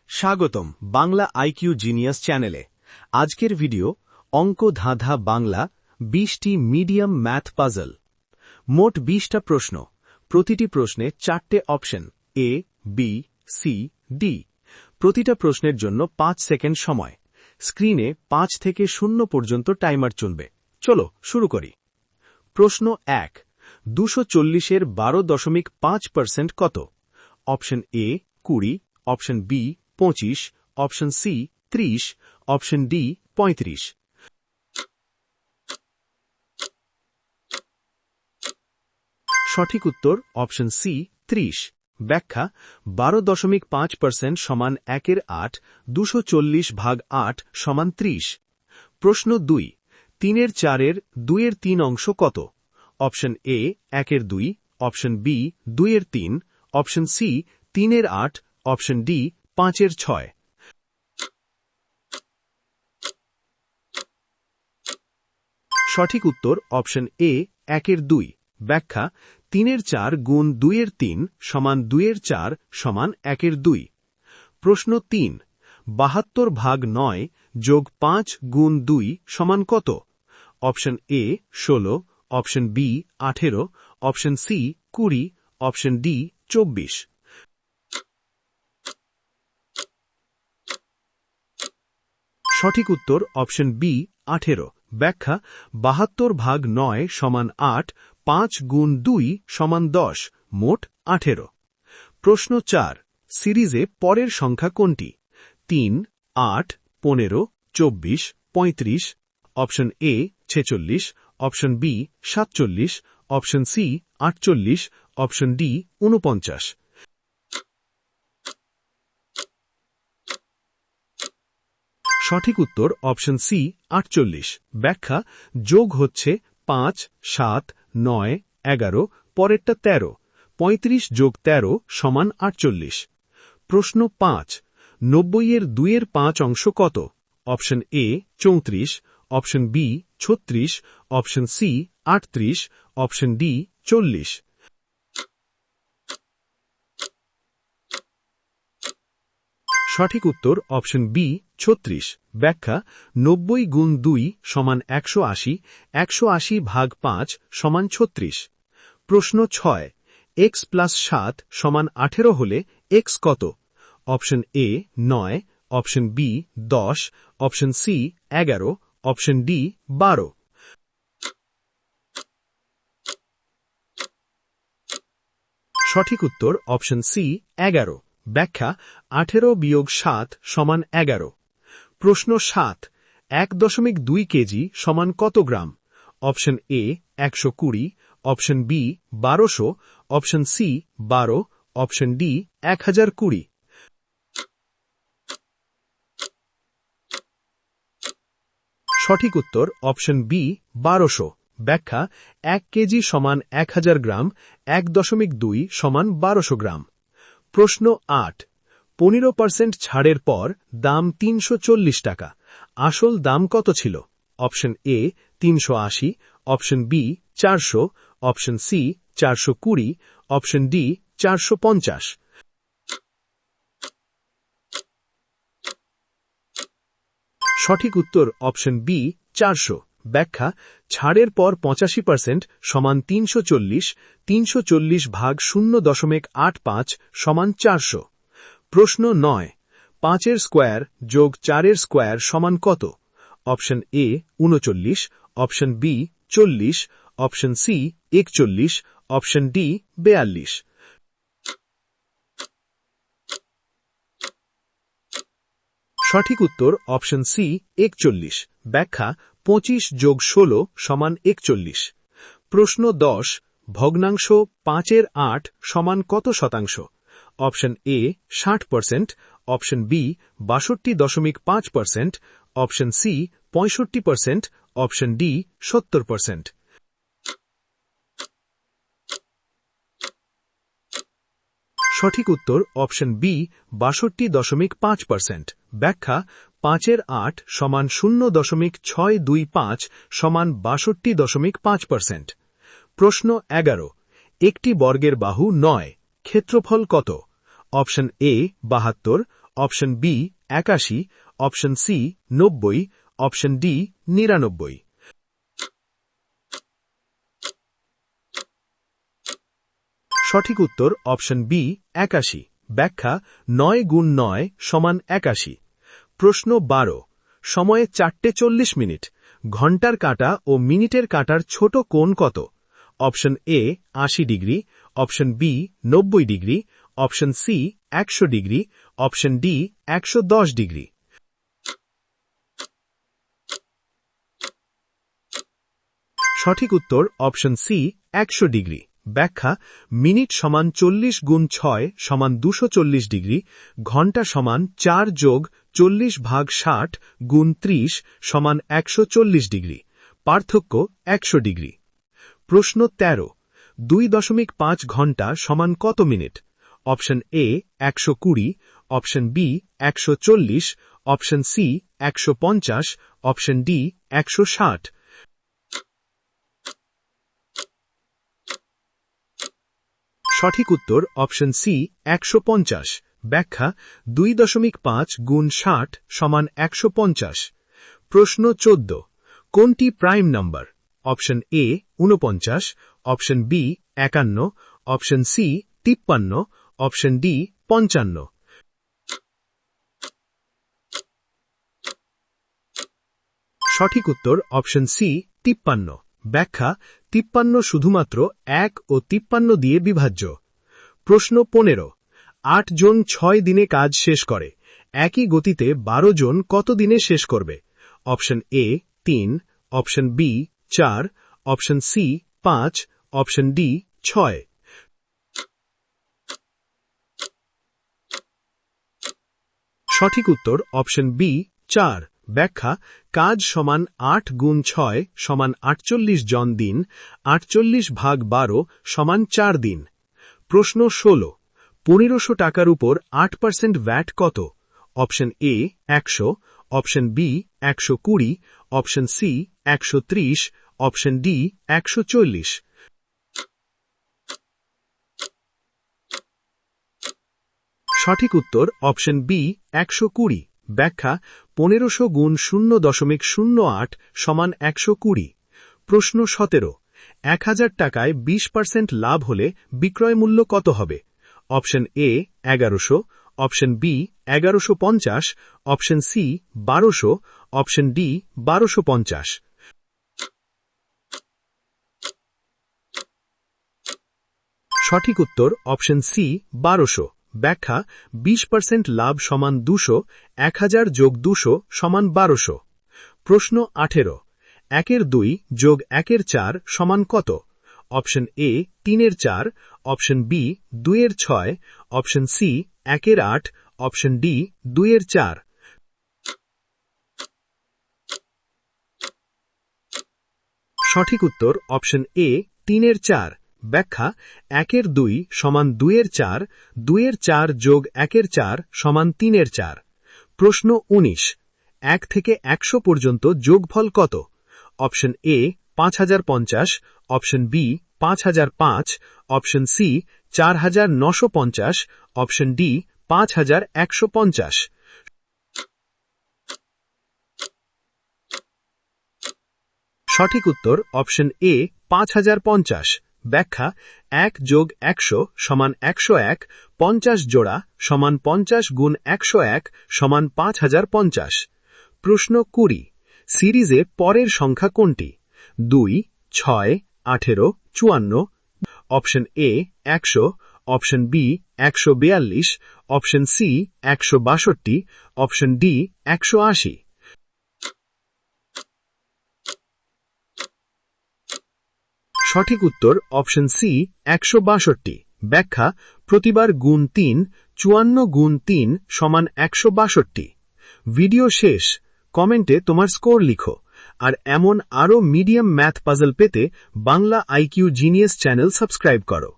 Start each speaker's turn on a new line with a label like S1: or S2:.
S1: স্বাগতম Bangla IQ genius চ্যানেলে। আজকের ভিডিও অঙ্ক ধাঁধা বাংলা 20টি মিডিয়াম ম্যাথ পাজল। মোট 20টা প্রশ্ন, প্রতিটি প্রশ্নে 4টে option A, B, C, D. প্রতিটা প্রশ্নের জন্য 5 সেকেন্ড সময়। স্ক্রিনে 5 থেকে 0 পর্যন্ত টাইমার চলবে। চলো শুরু করি। প্রশ্ন 1, 240-এর 12.5% কত? Option A 20, option B 25, option C 30, option D 35। সঠিক উত্তর অপশন সি 30। ব্যাখ্যা: 12.5% সমান 1/8, 240 ভাগ 8 সমান 30। প্রশ্ন 2, 3-এর 4-এর 2-এর 3 অংশ কত? অপশন এ 1-এর 2, অপশন বি 2-এর 3, অপশন সি 3-এর 8, অপশন ডি 5-এর 6। সঠিক উত্তর অপশন এ 1-এর 2। ব্যাখ্যা: 3-এর 4 গুণ 2-এর 3 সমান 2-এর 4 সমান 1-এর 2। প্রশ্ন 3, 72 ভাগ 9 যোগ 5 গুণ 2 সমান কত? Option A 16, option B 18, option C 20, option D 24। সঠিক উত্তর অপশন বি 18। ব্যাখ্যা: 72 ভাগ 9 সমান 8, 5 গুণ 2 সমান 10, মোট 18। প্রশ্ন 4, সিরিজে পরের সংখ্যা কোনটি? 3, 8, 15, 24, 35। Option A 46, option B 47, option C 48, option D 49। সঠিক উত্তর অপশন সি 48। ব্যাখ্যা: যোগ হচ্ছে 5, 7, 9, 11, পরেরটা 13, 35 যোগ 13 সমান 48। প্রশ্ন 5, 90-এর 2-এর 5 অংশ কত? Option A 34, option B 36, option C 38, option D 40। সঠিক উত্তর অপশন বি 36। ব্যাখ্যা: 90 গুণ 2 সমান 180, 180 ভাগ 5 সমান 36। প্রশ্ন 6, x প্লাস 7 সমান 18 হলে x কত? Option A 9, option B 10, option C 11, option D 12। সঠিক উত্তর অপশন সি 11। ব্যাখ্যা: 18 বিয়োগ 7 সমান 11। প্রশ্ন 7, 1.2 কেজি সমান কত gram? Option A 120, option B 1200, option C 12, option D 1020। সঠিক উত্তর অপশন বি 1200। ব্যাখ্যা: 1 কেজি সমান 1000 গ্রাম, 1.2 সমান 1200 গ্রাম। প্রশ্ন 8, 15% ছাড়ের পর দাম 340 টাকা, আসল দাম কত ছিল? Option A 380, option B 400, option C 420, option D 450। সঠিক উত্তর অপশন বি 400। ব্যাখ্যা: ছাড়ের পর 85% সমান 340, 340 ভাগ 0.85 সমান 400। প্রশ্ন 9, 5-এর স্কোয়ার যোগ 4-এর স্কোয়ার সমান কত? Option A 39, option B 40, option C 41, option D 42। সঠিক উত্তর অপশন সি 41। ব্যাখ্যা: 25 যোগ 16 সমান 41। প্রশ্ন 10, ভগ্নাংশ 5-এর 8 সমান কত শতাংশ? Option A 60%, option B 62.5%, option C 65%, option D 70%। সঠিক উত্তর অপশন বি 62.5%। ব্যাখ্যা: 5-এর 8 সমান 0.625 সমান 62.5%। প্রশ্ন 11, একটি বর্গের বাহু 9, ক্ষেত্রফল কত? Option A 72, option B 81, option C 90, option D 99। সঠিক উত্তর অপশন বি 81। ব্যাখ্যা 9 গুণ 9 সমান 81। প্রশ্ন 12, সময়ে 4:40। ঘন্টার কাঁটা ও মিনিটের কাঁটার ছোট কোণ কত? Option A 80 degree, option B 90 degree, option C 100 degree, option D 110 degree. সঠিক উত্তর অপশন সি 100 ডিগ্রি। ব্যাখ্যা মিনিট সমান 40 গুণ 6 সমান 240 ডিগ্রি, ঘন্টা সমান 4 যোগ 40 ভাগ 60 গুণ 30 সমান 140 ডিগ্রি, পার্থক্য 100 ডিগ্রি। প্রশ্ন 13, 2.5 ঘন্টা সমান কত minute? Option A 120, option B 140, option C 150, option D 160। সঠিক উত্তর অপশন সি 150। ব্যাখ্যা 2.5 গুণ 60 সমান 150। প্রশ্ন 14, কোনটি prime number? Option A 49, option B 51, option C 53, option D 55। সঠিক উত্তর অপশন সি 53। ব্যাখ্যা 53 শুধুমাত্র 1 ও 53 দিয়ে বিভাজ্য। প্রশ্ন 15, 8 জন 6 দিনে কাজ শেষ করে, একই গতিতে 12 জন কত দিনে শেষ করবে? Option A 3, option B 4, option C 5, option D 6। সঠিক উত্তর অপশন বি 4। ব্যাখ্যা কাজ সমান 8 গুণ 6 সমান 48 জন দিন, 48 ভাগ 12 সমান 4 দিন। প্রশ্ন 16, 1500 টাকার উপর 8% ভ্যাট কত? Option A 100, option B 120, option C 130, option D 140। সঠিক উত্তর অপশন বি 120। ব্যাখ্যা 1500 গুণ 0.08 সমান 120। প্রশ্ন 17, 1000 টাকায় 20% লাভ হলে বিক্রয় মূল্য কত হবে? Option A 1100, option B 1150, option C 1200, option D 1250। সঠিক উত্তর অপশন সি 1200। ব্যাখ্যা 20% লাভ সমান 200, 1000 যোগ 200 সমান 1200। প্রশ্ন 18, 1/2 যোগ 1/4 সমান কত? Option A 3/4, option B 2/6, option C 1/8, option D 2/4। সঠিক উত্তর অপশন এ 3/4। ব্যাখ্যা 1/2 সমান 2/4, 2/4 যোগ 1/4 সমান 3/4। প্রশ্ন 19, 1 থেকে 100 পর্যন্ত যোগফল কত? Option A 5050, option B 5005, option C 4950, option D 5150। সঠিক উত্তর অপশন এ 5050। ব্যাখ্যা 1 যোগ 100 সমান 101, 50 জোড়া সমান 50 গুণ 101 সমান 5050। প্রশ্ন 20, সিরিজে পরের সংখ্যা কোনটি? 2, 6, 18, 54। Option A 100, option B 142, option C 162, option D 180। সঠিক উত্তর অপশন সি 162। ব্যাখ্যা প্রতিবার গুণ 3, 54 গুণ 3 সমান 162। ভিডিও শেষ, কমেন্টে তোমার স্কোর লিখো। আর এমন আরও মিডিয়াম ম্যাথ পাজল পেতে Bangla IQ genius channel subscribe করো।